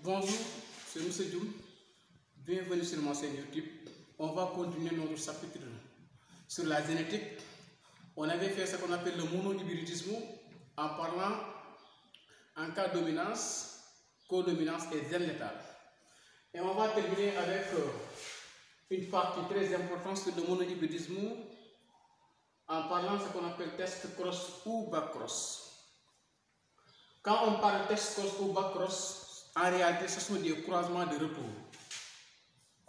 Bonjour, c'est M. Djoum. Bienvenue sur ma chaîne YouTube. On va continuer notre chapitre sur la génétique. On avait fait ce qu'on appelle le monohybridisme en parlant en cas de dominance, codominance et gène létal. Et on va terminer avec une partie très importante sur le monohybridisme en parlant de ce qu'on appelle test cross ou back cross. Quand on parle de test cross ou back cross, en réalité, ce sont des croisements de retour.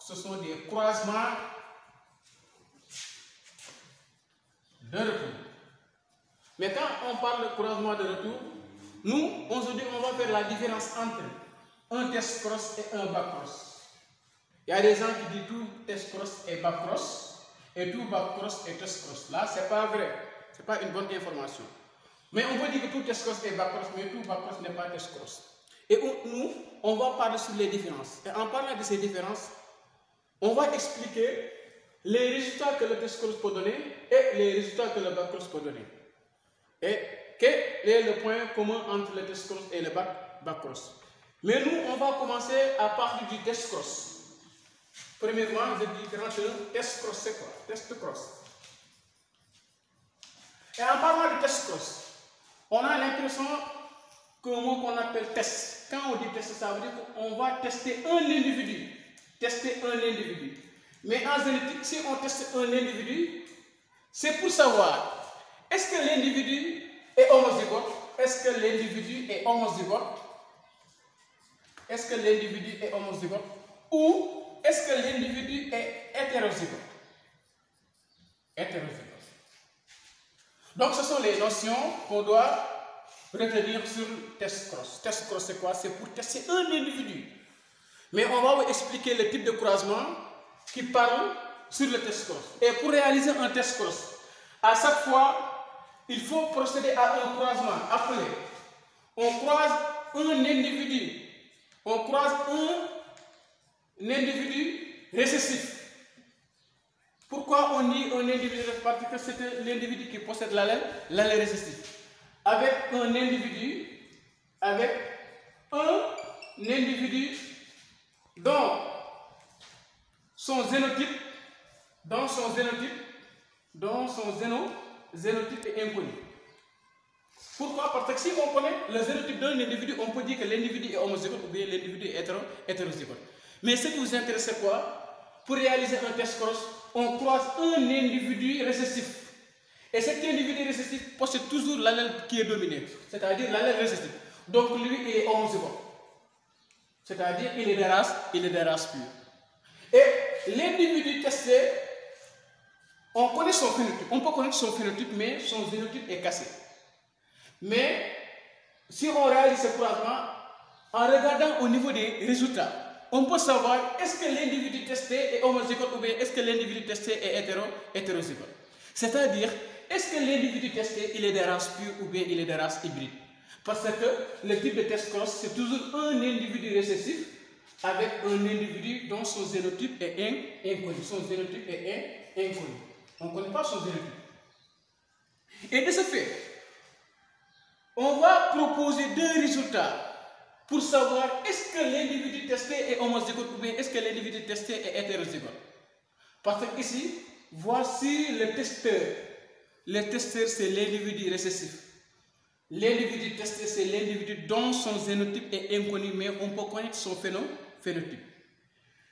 Ce sont des croisements de retour. Mais quand on parle de croisement de retour, nous, aujourd'hui, on va faire la différence entre un test cross et un back cross. Il y a des gens qui disent tout test cross est back cross et tout back cross est test cross. Là, ce n'est pas vrai. Ce n'est pas une bonne information. Mais on peut dire que tout test cross est back cross, mais tout back cross n'est pas test cross. Et nous, on va parler sur les différences. Et en parlant de ces différences, on va expliquer les résultats que le test cross peut donner et les résultats que le back cross peut donner. Et quel est le point commun entre le test cross et le back cross. Mais nous, on va commencer à partir du test cross. Premièrement, je dis que test cross, c'est quoi? Test cross. Et en parlant de test cross, on a l'impression qu'un mot qu'on appelle test. Quand on dit test, ça veut dire qu'on va tester un individu. Tester un individu. Mais en génétique, si on teste un individu, c'est pour savoir est-ce que l'individu est homozygote? Est-ce que l'individu est homozygote? Est-ce que l'individu est homozygote? Ou est-ce que l'individu est hétérozygote? Hétérozygote. Donc, ce sont les notions qu'on doit retenir sur test cross. Test cross, c'est quoi? C'est pour tester un individu. Mais on va vous expliquer le type de croisement qui parle sur le test cross. Et pour réaliser un test cross, à chaque fois, il faut procéder à un croisement appelé. On croise un individu. On croise un individu récessif. Pourquoi on dit un individu récessif? Parce que c'est l'individu qui possède l'allèle récessif. Avec un individu dont son génotype est inconnu. Pourquoi? Parce que si on connaît le génotype d'un individu, on peut dire que l'individu est homozygote ou bien l'individu est hétérozygote. Mais ce qui vous intéresse, c'est quoi? Pour réaliser un test cross, on croise un individu récessif. Et cet individu récessif possède toujours l'allèle qui est dominé, c'est-à-dire l'allèle récessif. Donc lui, il est homozygote. C'est-à-dire il est de race pure. Et l'individu testé, on connaît son phénotype. On peut connaître son phénotype, mais son génotype est cassé. Mais si on réalise ce croisement, en regardant au niveau des résultats, on peut savoir est-ce que l'individu testé est homozygote ou bien est-ce que l'individu testé est hétérozygote. C'est-à-dire, est-ce que l'individu testé, il est de race pure ou bien il est de race hybride? Parce que le type de test cross, c'est toujours un individu récessif avec un individu dont son génotype est inconnu. Son génotype est inconnu. On ne connaît pas son génotype. Et de ce fait, on va proposer deux résultats pour savoir est-ce que l'individu testé est homozygote ou bien est-ce que l'individu testé est hétérozygote. Parce que ici, voici le testeur. Le testeur, c'est l'individu récessif. L'individu testé, c'est l'individu dont son génotype est inconnu, mais on peut connaître son phénotype.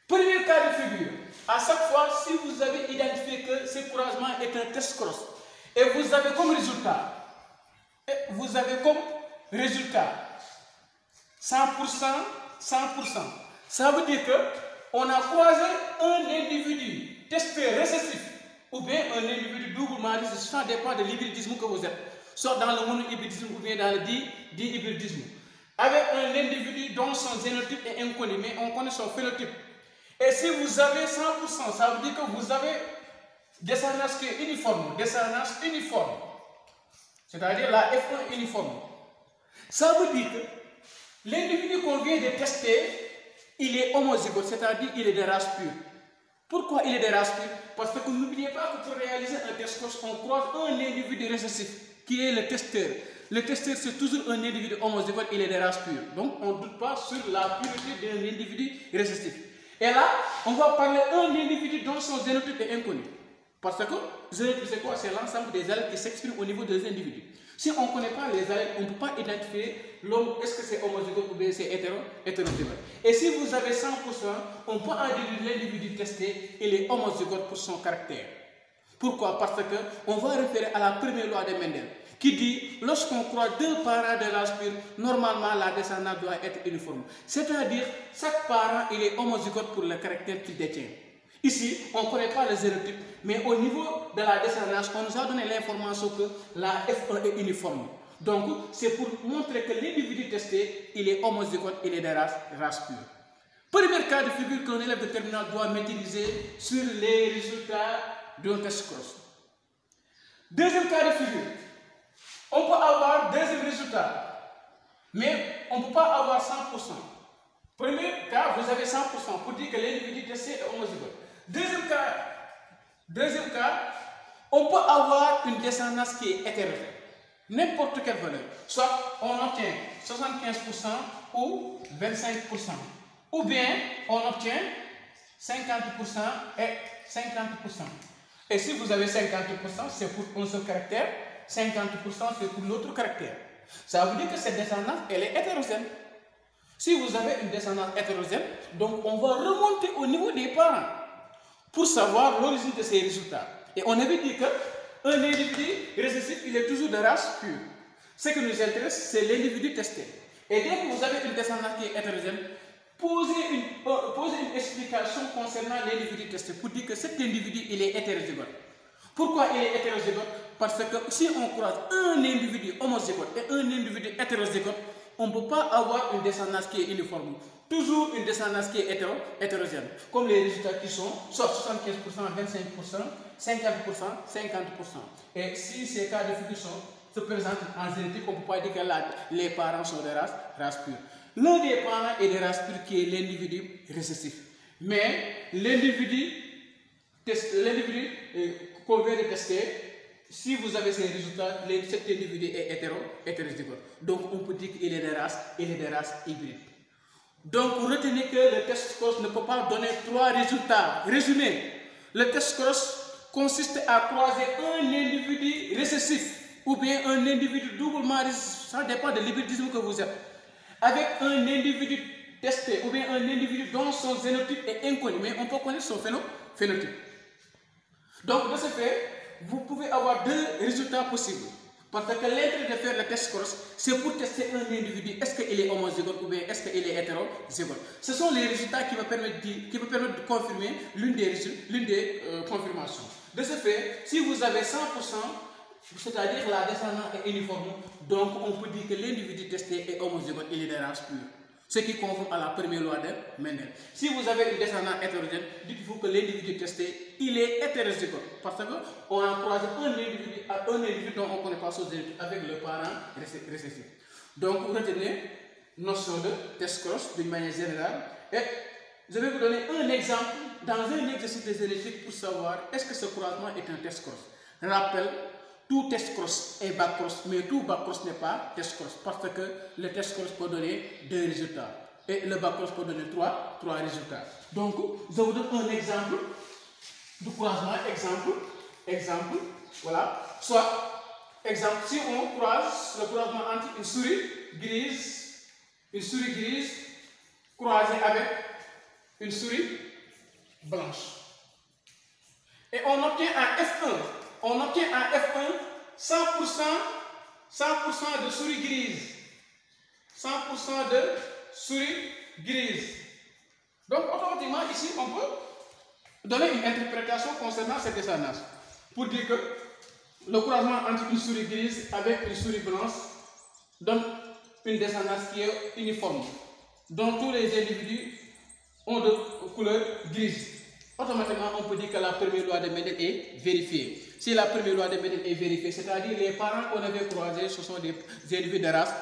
Premier cas de figure, à chaque fois, si vous avez identifié que ce croisement est un test cross, et vous avez comme résultat 100%, ça veut dire qu'on a croisé un individu testé récessif ou bien un individu doublement récessif, ça dépend de l'hybridisme que vous êtes, soit dans le monohybridisme ou bien dans le dihybridisme, avec un individu dont son génotype est inconnu, mais on connaît son phénotype. Et si vous avez 100%, ça veut dire que vous avez descendance qui est uniforme, c'est-à-dire la F1 uniforme. Ça veut dire que l'individu qu'on vient de tester, il est homozygote, c'est-à-dire il est de race pure. Pourquoi il est de race pure? Parce que n'oubliez pas que pour réaliser un test cross, on croise un individu récessif qui est le testeur. Le testeur, c'est toujours un individu homozygote, il est de race pure. Donc, on ne doute pas sur la pureté d'un individu récessif. Et là, on va parler d'un individu dont son génotype est inconnu. Parce que, génotype, c'est quoi? C'est l'ensemble des allèles qui s'expriment au niveau des individus. Si on ne connaît pas les allèles, on ne peut pas identifier l'homme, est-ce que c'est homozygote ou bien c'est hétérozygote. Et si vous avez 100%, on peut en déduire l'individu testé, il est homozygote pour son caractère. Pourquoi? Parce qu'on va référer à la première loi de Mendel, qui dit, lorsqu'on croise deux parents de race pure, normalement la descendance doit être uniforme. C'est-à-dire, chaque parent, il est homozygote pour le caractère qu'il détient. Ici, on ne connaît pas le génotype, mais au niveau de la descendance, on nous a donné l'information que la F1 est uniforme. Donc, c'est pour montrer que l'individu testé, il est homozygote, il est de race pure. Premier cas de figure qu'un élève de terminale doit maîtriser sur les résultats d'un test cross. Deuxième cas de figure, on peut avoir deuxième résultat, mais on ne peut pas avoir 100%. Premier cas, vous avez 100% pour dire que l'individu testé est homozygote. Deuxième cas, on peut avoir une descendance qui est hétérogène. N'importe quelle valeur. Soit on obtient 75% ou 25%. Ou bien on obtient 50% et 50%. Et si vous avez 50%, c'est pour un seul caractère. 50% c'est pour l'autre caractère. Ça veut dire que cette descendance, elle est hétérogène. Si vous avez une descendance hétérogène, donc on va remonter au niveau des parents pour savoir l'origine de ces résultats. Et on avait dit qu'un individu récessif, il est toujours de race pure. Ce qui nous intéresse, c'est l'individu testé. Et dès que vous avez une descendance qui est hétérogène, posez une explication concernant l'individu testé pour dire que cet individu, il est hétérozygote. Pourquoi il est hétérozygote? Parce que si on croise un individu homozygote et un individu hétérozygote, on ne peut pas avoir une descendance qui est uniforme. Toujours une descendance qui est hétérogène. Comme les résultats qui sont soit 75%, 25%, 50%, 50%. Et si ces cas de figure se présentent en génétique, on ne peut pas dire que les parents sont de race pure. L'un des parents est de race pure qui est l'individu récessif. Mais l'individu qu'on vient de tester, si vous avez ces résultats, cet individu est hétérozygote. Donc on peut dire qu'il est de race hybride. Donc retenez que le test cross ne peut pas donner trois résultats. Résumé, le test cross consiste à croiser un individu récessif ou bien un individu doublement récessif, ça dépend de l'hybridisme que vous êtes, avec un individu testé ou bien un individu dont son génotype est inconnu, mais on peut connaître son phénotype. Donc de ce fait, vous pouvez avoir deux résultats possibles. Parce que l'intérêt de faire le test cross, c'est pour tester un individu, est-ce qu'il est homozygote ou bien est-ce qu'il est hétérozygote. Ce sont les résultats qui me permettent de confirmer l'une des confirmations. De ce fait, si vous avez 100%, c'est-à-dire la descendance est uniforme, donc on peut dire que l'individu testé est homozygote, il est de race pure. Ce qui conforme à la première loi de Mendel. Si vous avez une descendance hétérogène, dites-vous que l'individu testé, il est hétérozygote. Parce qu'on a croisé un individu dont on ne connaît pas son génotype avec le parent récessif. Donc, retenez notion de test cross d'une manière générale. Et je vais vous donner un exemple dans un exercice de génétique pour savoir est-ce que ce croisement est un test cross. Rappel, tout test cross est back cross, mais tout back cross n'est pas test cross parce que le test cross peut donner deux résultats et le back cross peut donner trois résultats. Donc, je vous donne un exemple du croisement. Exemple, voilà. Soit, exemple, si on croise le croisement entre une souris grise croisée avec une souris blanche. Et on obtient un F1. On obtient un F1 100% de souris grise. 100% de souris grise. Donc, automatiquement, ici, on peut donner une interprétation concernant cette descendance. Pour dire que le croisement entre une souris grise avec une souris blanche donne une descendance qui est uniforme, dont tous les individus ont de couleur grise. Automatiquement, on peut dire que la première loi de Mendel est vérifiée. Si la première loi de Mendel est vérifiée, c'est-à-dire les parents qu'on avait croisés, ce sont des individus de race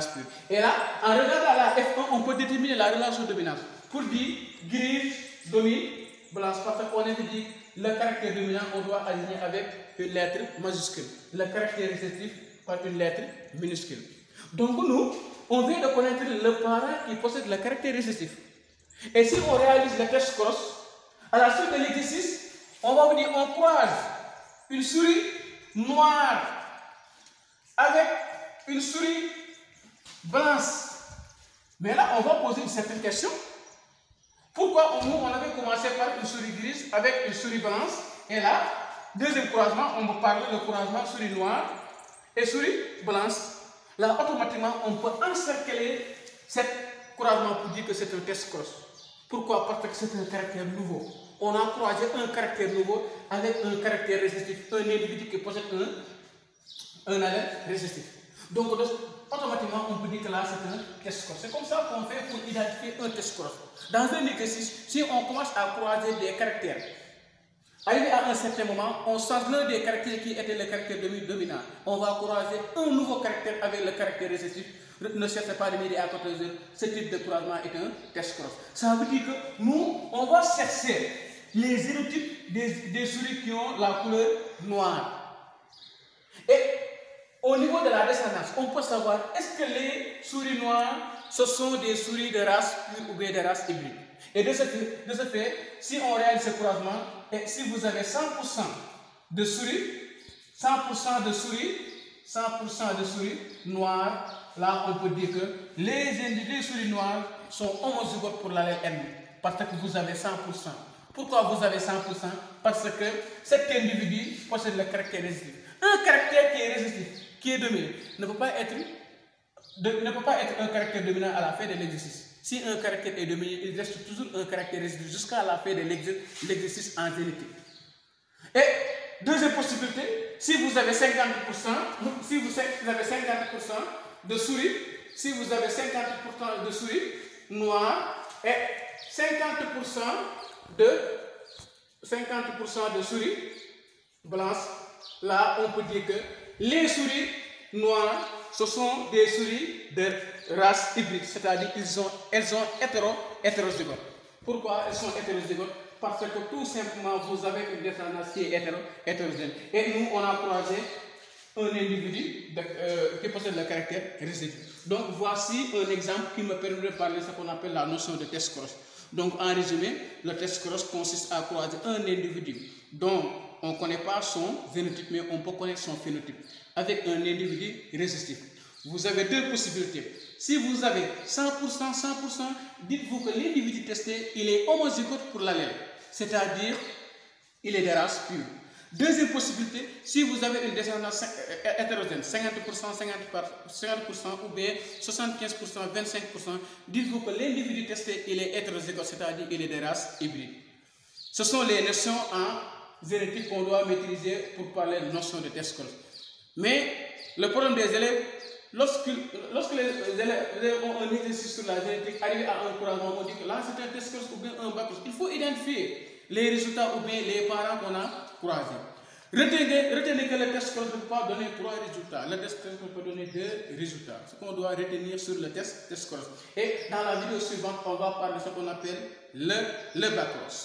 pure. Et là, en regardant la F1, on peut déterminer la relation de dominance. Pour dire grise domine blanche, parce qu'on avait dit le caractère dominant, on doit aligner avec une lettre majuscule. Le caractère récessif par une lettre minuscule. Donc nous, on vient de connaître le parent qui possède le caractère récessif. Et si on réalise le test cross, à la suite de l'exercice, on va vous dire, on croise une souris noire avec une souris blanche. Mais là, on va poser une certaine question. Pourquoi nous, on avait commencé par une souris grise avec une souris blanche, et là, deuxième croisement, on va parler de croisement souris noire et souris blanche. Là, automatiquement, on peut encercler cet croisement pour dire que c'est un test cross. Pourquoi? Parce que c'est un caractère nouveau. On a croisé un caractère nouveau avec un caractère récessif, un individu qui possède un allèle récessif. Donc, automatiquement, on peut dire que là, c'est un test cross. C'est comme ça qu'on fait pour identifier un test cross. Dans un exercice, si on commence à croiser des caractères, arrivé à un certain moment, on change l'un des caractères qui était le caractère dominant. On va croiser un nouveau caractère avec le caractère récessif. Ne cherchez pas de midi à 14h. Ce type de croisement est un test cross. Ça veut dire que nous, on va chercher les génotypes des souris qui ont la couleur noire. Et au niveau de la descendance, on peut savoir est-ce que les souris noires, ce sont des souris de race pure ou bien de race hybride. Et de ce fait, si on réalise ce croisement, et si vous avez 100% de souris, 100% de souris noires, là on peut dire que les souris noires sont homozygotes pour l'allèle N, parce que vous avez 100%. Pourquoi vous avez 100%? Parce que cet individu possède le caractère récessif. Un caractère qui est récessif, qui est dominant, ne peut pas être un caractère dominant à la fin de l'exercice. Si un caractère est dominant, il reste toujours un caractère récessif jusqu'à la fin de l'exercice en génétique. Et deuxième possibilité, si vous avez 50%, de souris, si vous avez 50% de souris noires et 50% de souris blanches, là on peut dire que les souris noires, ce sont des souris de race hybride, c'est-à-dire elles sont hétérozygotes. Pourquoi elles sont hétérozygotes? Parce que tout simplement vous avez une descendance qui est hétérogène. Et nous, on a croisé un individu qui possède le caractère récessif. Donc voici un exemple qui me permet de parler de ce qu'on appelle la notion de test cross. Donc en résumé, le test cross consiste à croiser un individu dont on ne connaît pas son génotype, mais on peut connaître son phénotype avec un individu récessif. Vous avez deux possibilités. Si vous avez 100%, dites-vous que l'individu testé, il est homozygote pour l'allèle, c'est-à-dire il est de race pure. Deuxième possibilité, si vous avez une descendance hétérogène, 50%, 50% ou bien 75%, 25%, dites-vous que l'individu testé, il est hétérozygote, c'est-à-dire il est de race hybride. Ce sont les notions en génétique qu'on doit maîtriser pour parler de notion de test cross. Mais le problème des élèves, lorsque les élèves ont un exercice sur la génétique, arrivé à un croisement, on dit que là c'est un test cross ou bien un bac cross. Il faut identifier les résultats ou bien les parents qu'on a croisés. Retenez que le test cross ne peut pas donner 3 résultats. Le test cross peut donner 2 résultats. Ce qu'on doit retenir sur le test cross. Et dans la vidéo suivante, on va parler de ce qu'on appelle le bac cross.